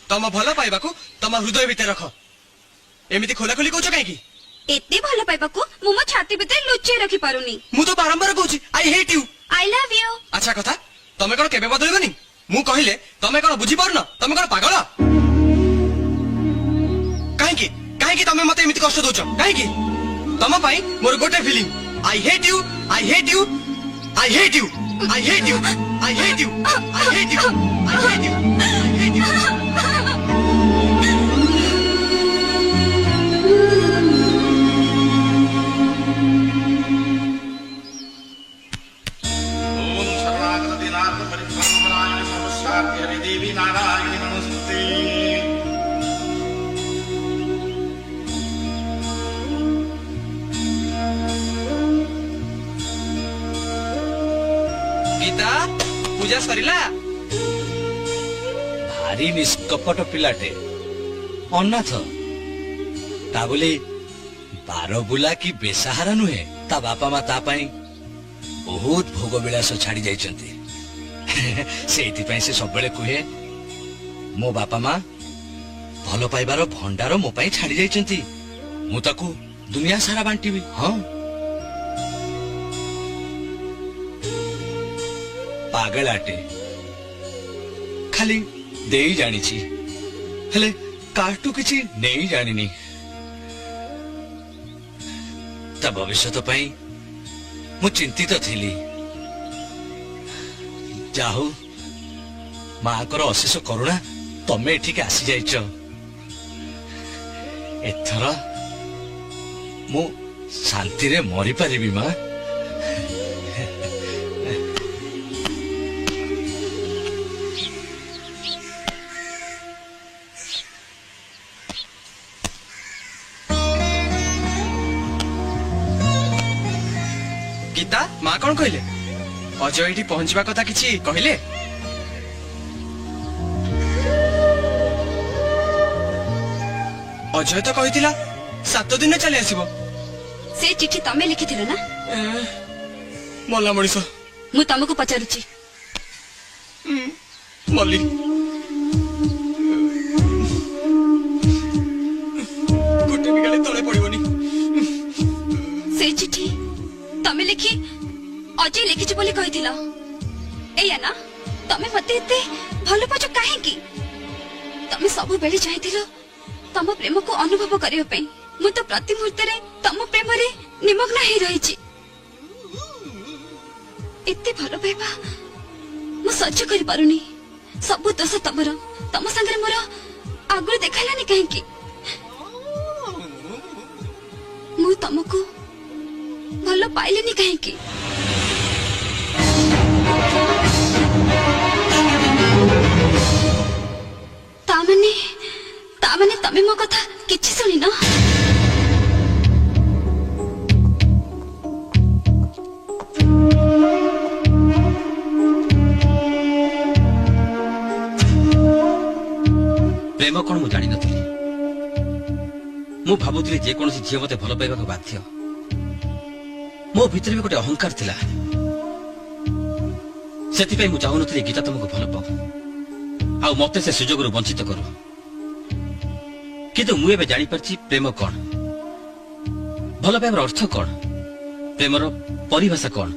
तम भल पाइबा को तम हृदय भितर रख एमिति खोला खोली कहछ काहे की एते भल पाइबा को मु मो छाती भितर लुचै रखि पारुनी मु तो बारंबार कहूची I hate you I love you अच्छा कथा तमे कोन केबे बदलबनी मु कहिले तमे कोन बुझी पारन तमे कोन पागल काहे की तमे मते एमिति कष्ट दोछ काहे की तम पई मोर गोटे feeling I hate you I hate you I hate you I hate you I hate you I hate you I hate you I hate you देवी नारायणी नमस्ते। गीता पूजा सरिला भारी निष्कपट पिलाटे अनाथ ता बोली बार बुला की बेसहारा नुहे ता बापा मा ता पाई बहुत भोग विलास छाड़ी जाइछंती से सब कहे मो बापा माँ भल पाइबार भंडार मो पाई छाड़ी जाइछंती मु ताकू दुनिया सारा बांटीबी। हाँ पागलाटे खाली देई जानी छी हेले काटू किछि नहीं जानिनी ता भविष्यत पाई मु चिंतित थिली जाहु माँ को अशेष करुणा तमे एठिक आसी जाइछ एथर मु शांति रे मरी पारिबी माँ। गीता माँ कौन कहले अजय एठी पहुंचबा कथा किछि कहले अजय तो कहितिला 7 दिन चले आसीबो से चिट्ठी तमे लिखिथिलो ना मल्ला मणिस मु तमको पचारुची मल्ली गोटे भी गले तळे पड़िबोनी से चिट्ठी तमे लिखी अजय लिखिछ बोली कहिथिलो एया ना तमे मते एते भलो पाछ काहे की तमे सब बेली चाहथिलो तम प्रेम को अनुभव करियो पई मु तो प्रति मुहूर्त रे तम प्रेम रे निमग्न हे रही छी एते भलो पाइबा मु सह्य करि पारुनी सब दोष तमरो तम संगे मोर आगु देखालानी काहे की मु तमको भलो पाइलेनी काहे की तामने तमे मो कथा किछि सुनी न प्रेम कौन मु जानी नथिली मु भाबुथिली जे कोनसी झियो मते भलो पाइबा को बाध्य मो भितर भी गोटे अहंकार थिला सेति पई मु चाहु नथिली गीता तुमको भलो पाऊ आ मते से सुजोग रु वंचित करू किंतु मुझे जानी पारछि प्रेम कौन भल पाइबार अर्थ कौन प्रेमर परिभाषा कौन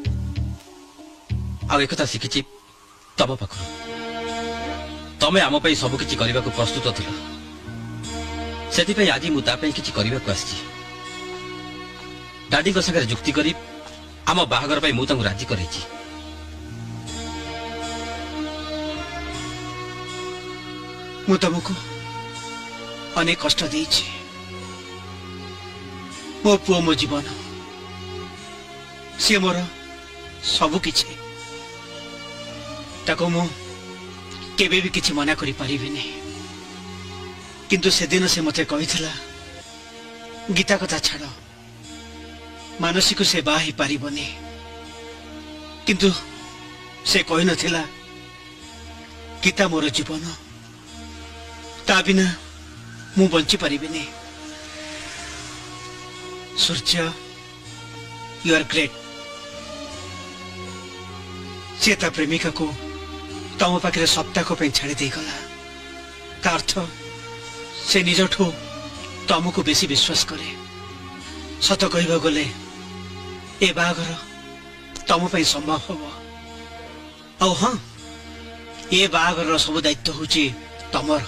आ एक कथा शिखिछि तम पाखरु तमे आम पई सब किछि करबा को प्रस्तुत थिलो सेति पई आज मु ता पई किछि करबा को आछि डाडी को संगे जुक्ति करी आम बाहागर पई मु तांगु राजी करैछि मु तुमको अनेक कष्ट देछि मो पुओ मो जीवन सी मोर सब किछि ताको मु केबे भी किछि मना करि परिबिनी किंतु से दिन से मते कहिथिला गीता कथा छाड़ मानसिक से बाही पारिबनी किंतु से कहि नथिला गीता मोर जीवन ता बिना मु बंची पारिबिनी सूर्य यू आर ग्रेट से प्रेमिका को तम पाखे सप्ताह छाड़ी गला का अर्थ से निजठू तुमको बेसी विश्वास करे सत कहबा गले ए बागर तुम संभव हम आउ हाँ ए बागर सब दायित्व हूँ तमर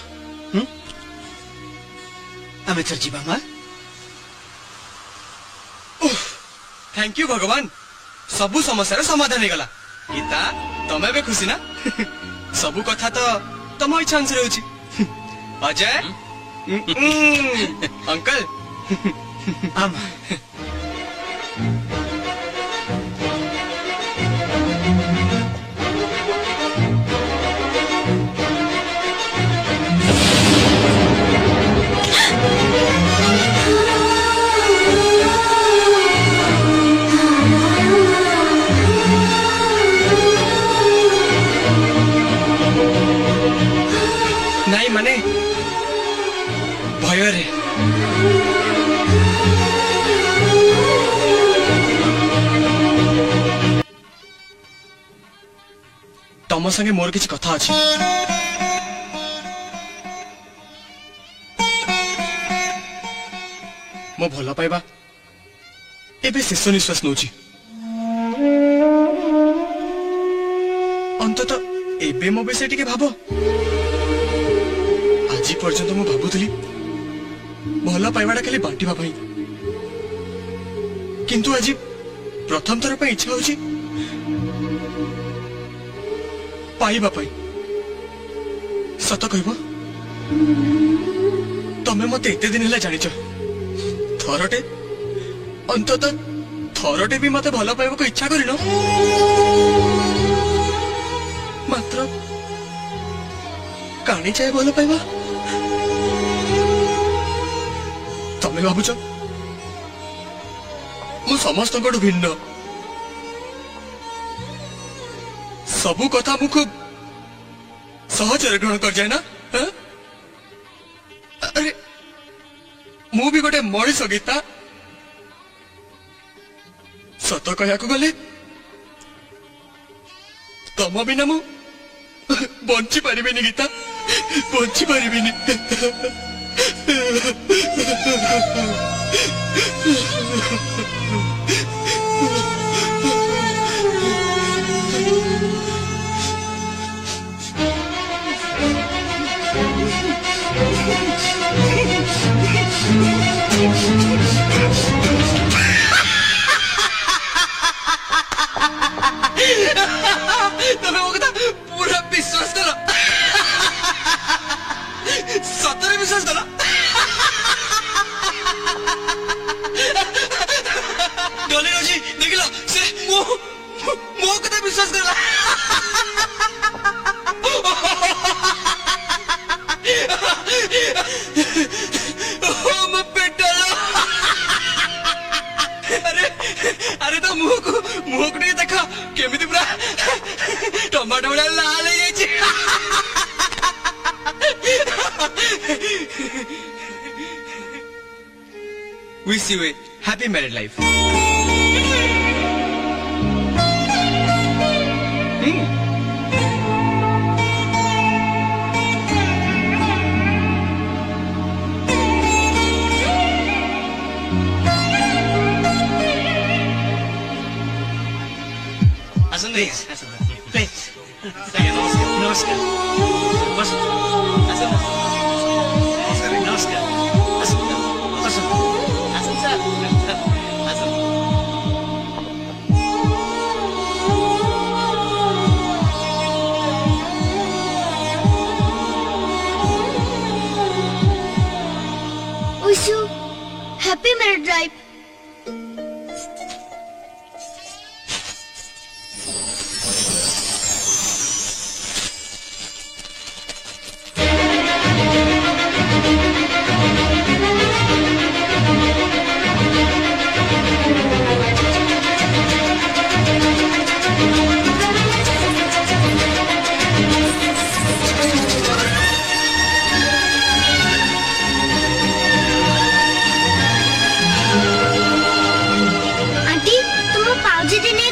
आम एथर जीवा माँ थैंक यू भगवान सबू समस्या समाधान हो गला गीता तमे भी खुशी ना सबू कथा तो तम इच्छा अनुसार होची अजय अंकल आम नहीं माने भय रे तम संगे मोर किसी कथा अच्छी मो भल पाइबा एबे शेष निश्वास नौची अंतत एबे मो विषय टिके भाब आज पर्यंत मु भाबुथली भल पाइबाटा खाली बांटिबा पाई किंतु आज प्रथम थर पे इच्छा होची पाइबा पाई सत कहब तमे मते एते दिन हला जानिछ थरटे अंतत थरटे भी मते भल पाइबा को इच्छा करिनो मात्र काणी चाहे भल पाइबा तमे भाबुछ मु समस्त भिन्न सबू कथा मु खूब सहज ग्रहण कर जाए ना हाँ? अरे मु भी गोटे मनीष गीता सत कहया गले तम बिना मु बंची पारिबेनी गीता बंची पारिबेनी तमे वो कथा पूरा विश्वास करो सतरे विश्वास करो डोली रोजी देखिलो से मो कथा विश्वास करला ओ मैं पेटलो अरे अरे तो मुंह को नहीं देखा केमिति पूरा टमाटो वाला लाल है जी Wish you a happy married life. Please, please. नमस्कार बस नमस्कार Wish you happy married life.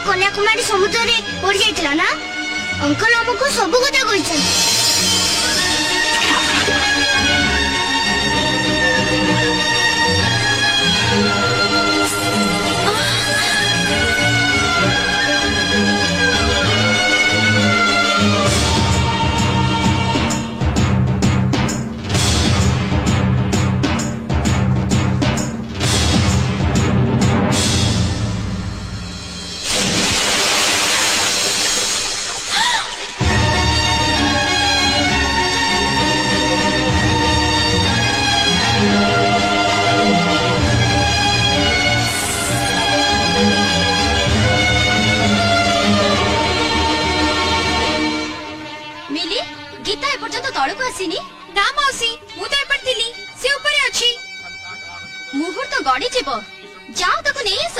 Kanyakumari समुद्र रे पड़ जाइतला ना अंकल हमको सब कथा कहिसन पड़ी जीव जाओ ताको नहीं आस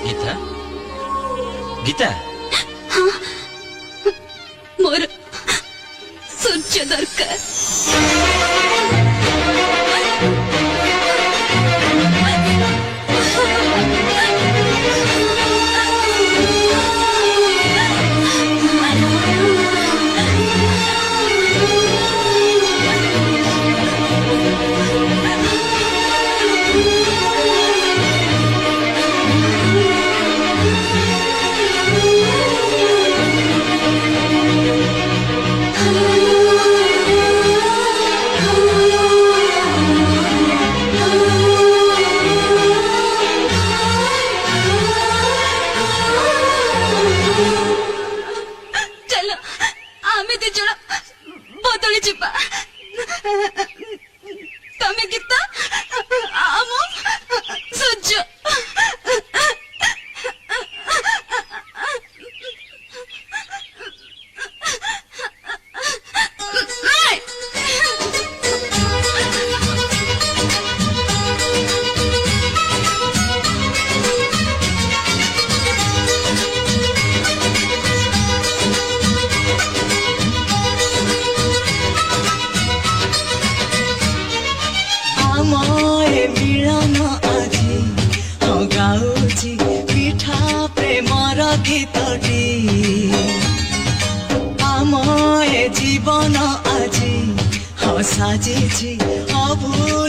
गीता गीता मोर सूर्य दरकार तमे गीता आम सूर्य मिलन আজি गाउची पिठा प्रेमर गीतटी आम जीवन আজি साजिछि अभूल